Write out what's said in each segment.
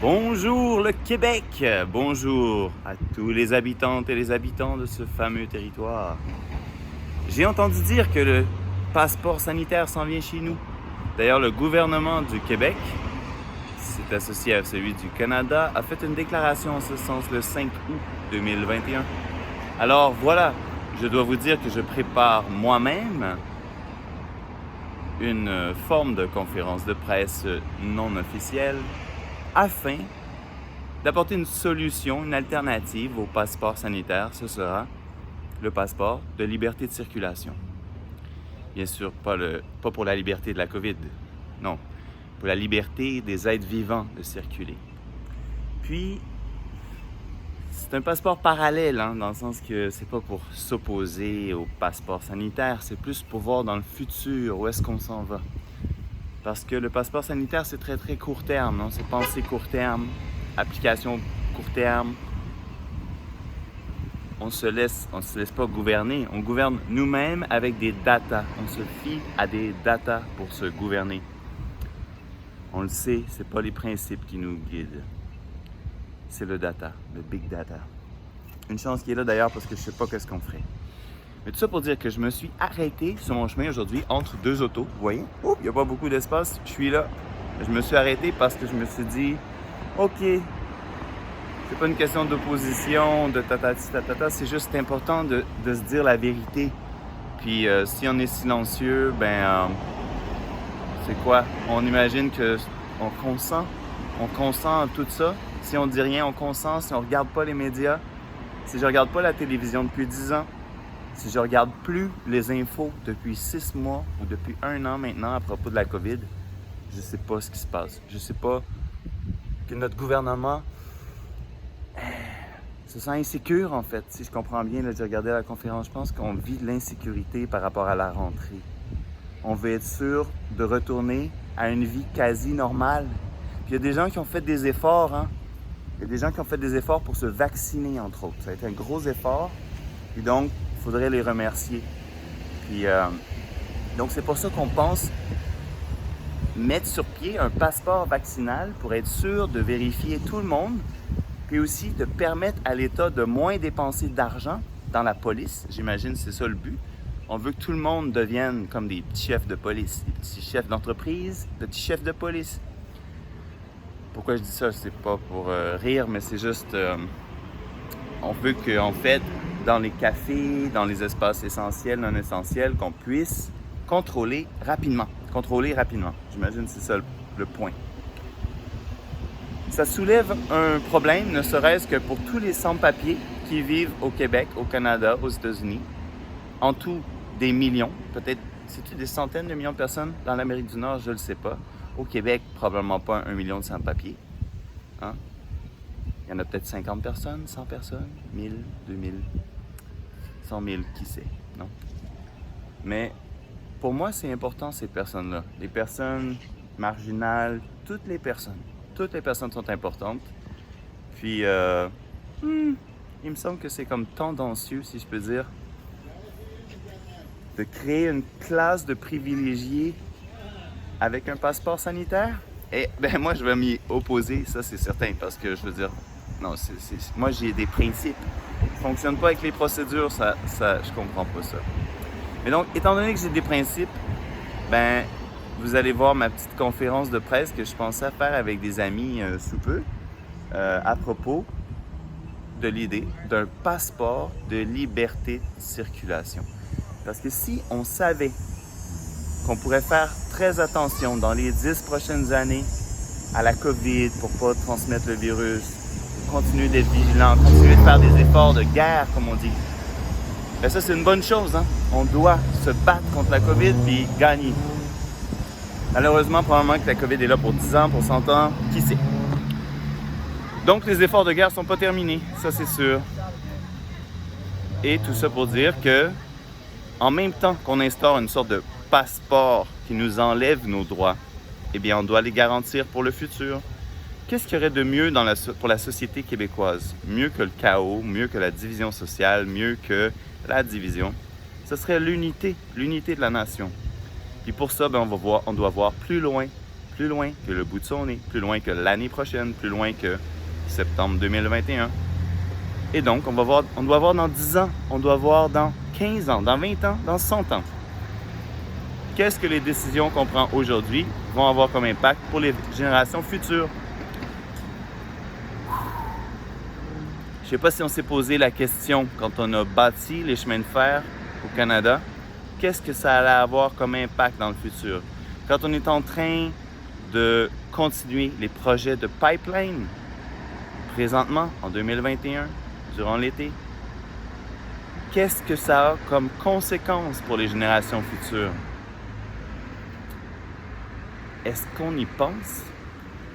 Bonjour le Québec, bonjour à tous les habitantes et les habitants de ce fameux territoire. J'ai entendu dire que le passeport sanitaire s'en vient chez nous. D'ailleurs, le gouvernement du Québec, c'est associé à celui du Canada, a fait une déclaration en ce sens le 5 août 2021. Alors voilà, je dois vous dire que je prépare moi-même une forme de conférence de presse non officielle afin d'apporter une solution, une alternative au passeport sanitaire. Ce sera le passeport de liberté de circulation. Bien sûr, pas pour la liberté de la COVID, non, pour la liberté des êtres vivants de circuler. Puis, c'est un passeport parallèle, dans le sens que c'est pas pour s'opposer au passeport sanitaire, c'est plus pour voir dans le futur où est-ce qu'on s'en va. Parce que le passeport sanitaire, c'est très très court terme, non? C'est pensée court terme, application court terme. On se laisse pas gouverner, on gouverne nous-mêmes avec des data. On se fie à des data pour se gouverner. On le sait, c'est pas les principes qui nous guident. C'est le data, le big data. Une chance qui est là d'ailleurs parce que je sais pas qu'est-ce qu'on ferait. Mais tout ça pour dire que je me suis arrêté sur mon chemin aujourd'hui entre deux autos. Vous voyez? Il n'y a pas beaucoup d'espace. Je suis là. Je me suis arrêté parce que je me suis dit, OK, c'est pas une question d'opposition, de tatata, c'est juste important de se dire la vérité. Puis si on est silencieux, c'est quoi? On imagine qu'on consent. On consent à tout ça. Si on dit rien, on consent. Si on regarde pas les médias, si je regarde pas la télévision depuis 10 ans, si je regarde plus les infos depuis 6 mois ou depuis 1 an maintenant à propos de la COVID, je sais pas ce qui se passe. Je sais pas que notre gouvernement se sent insécure en fait. Si je comprends bien, là, j'ai regardé la conférence, je pense qu'on vit de l'insécurité par rapport à la rentrée. On veut être sûr de retourner à une vie quasi normale. Puis il y a des gens qui ont fait des efforts, Il y a des gens qui ont fait des efforts pour se vacciner, entre autres. Ça a été un gros effort. Et donc, il faudrait les remercier. Puis, donc, c'est pour ça qu'on pense mettre sur pied un passeport vaccinal pour être sûr de vérifier tout le monde, puis aussi de permettre à l'État de moins dépenser d'argent dans la police. J'imagine que c'est ça le but. On veut que tout le monde devienne comme des petits chefs de police, des petits chefs d'entreprise, des petits chefs de police. Pourquoi je dis ça? C'est pas pour rire, mais c'est juste... on veut qu'en fait, dans les cafés, dans les espaces essentiels, non essentiels, qu'on puisse contrôler rapidement. J'imagine que c'est ça le point. Ça soulève un problème, ne serait-ce que pour tous les sans-papiers qui vivent au Québec, au Canada, aux États-Unis. En tout, des millions, peut-être, c'est-tu des centaines de millions de personnes dans l'Amérique du Nord, je ne le sais pas. Au Québec, probablement pas 1 million de sans-papiers. Il y en a peut-être 50 personnes, 100 personnes, 1000, 2000, 100 000, qui sait, non? Mais pour moi, c'est important ces personnes-là. Les personnes marginales, toutes les personnes sont importantes. Puis, il me semble que c'est comme tendancieux, si je peux dire, de créer une classe de privilégiés avec un passeport sanitaire. Et moi, je vais m'y opposer, ça c'est certain, parce que je veux dire, non, moi j'ai des principes. Je ne fonctionne pas avec les procédures, je comprends pas ça. Mais donc, étant donné que j'ai des principes, vous allez voir ma petite conférence de presse que je pensais faire avec des amis sous peu à propos de l'idée d'un passeport de liberté de circulation. Parce que si on savait qu'on pourrait faire très attention dans les 10 prochaines années à la COVID pour ne pas transmettre le virus, continuer d'être vigilant, continuer de faire des efforts de guerre, comme on dit. Ça, c'est une bonne chose. On doit se battre contre la COVID et gagner. Malheureusement, probablement que la COVID est là pour 10 ans, pour 100 ans, qui sait. Donc, les efforts de guerre ne sont pas terminés, ça c'est sûr. Et tout ça pour dire que, en même temps qu'on instaure une sorte de passeport qui nous enlève nos droits, on doit les garantir pour le futur. Qu'est-ce qu'il y aurait de mieux pour la société québécoise? Mieux que le chaos, mieux que la division sociale, mieux que la division. Ce serait l'unité de la nation. Puis pour ça, on doit voir plus loin plus loin que le bout de son nez, plus loin que l'année prochaine, plus loin que septembre 2021. Et donc, on doit voir dans 10 ans, on doit voir dans 15 ans, dans 20 ans, dans 100 ans. Qu'est-ce que les décisions qu'on prend aujourd'hui vont avoir comme impact pour les générations futures? Je ne sais pas si on s'est posé la question quand on a bâti les chemins de fer au Canada, qu'est-ce que ça allait avoir comme impact dans le futur? Quand on est en train de continuer les projets de pipeline, présentement, en 2021, durant l'été, qu'est-ce que ça a comme conséquence pour les générations futures? Est-ce qu'on y pense?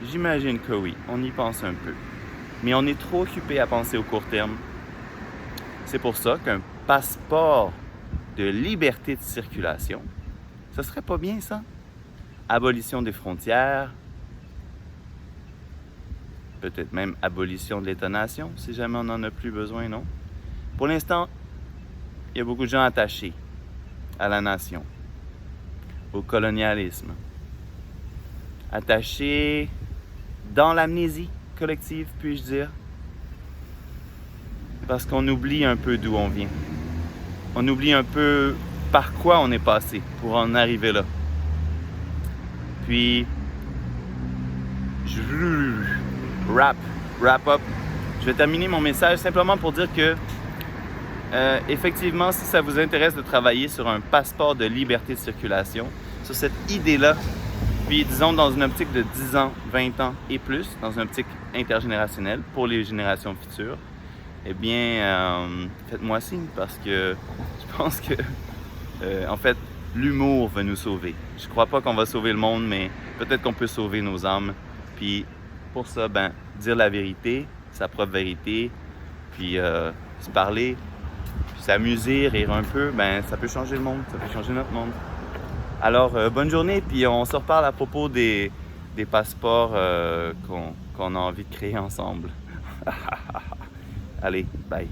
J'imagine que oui, on y pense un peu. Mais on est trop occupé à penser au court terme. C'est pour ça qu'un passeport de liberté de circulation, ça serait pas bien ça? Abolition des frontières, peut-être même abolition de l'État-nation, si jamais on n'en a plus besoin, non? Pour l'instant, il y a beaucoup de gens attachés à la nation, au colonialisme, attachés dans l'amnésie collective, puis-je dire, parce qu'on oublie un peu d'où on vient. On oublie un peu par quoi on est passé pour en arriver là. Puis, wrap up. Je vais terminer mon message simplement pour dire que, effectivement, si ça vous intéresse de travailler sur un passeport de liberté de circulation, sur cette idée-là, puis disons dans une optique de 10 ans, 20 ans et plus, dans une optique intergénérationnelle pour les générations futures, eh bien, faites-moi signe parce que je pense que, en fait, l'humour va nous sauver. Je crois pas qu'on va sauver le monde, mais peut-être qu'on peut sauver nos âmes. Puis pour ça, dire la vérité, sa propre vérité, puis se parler, puis s'amuser, rire un peu, ça peut changer le monde, ça peut changer notre monde. Alors, bonne journée, puis on se reparle à propos des passeports qu'on a envie de créer ensemble. Allez, bye.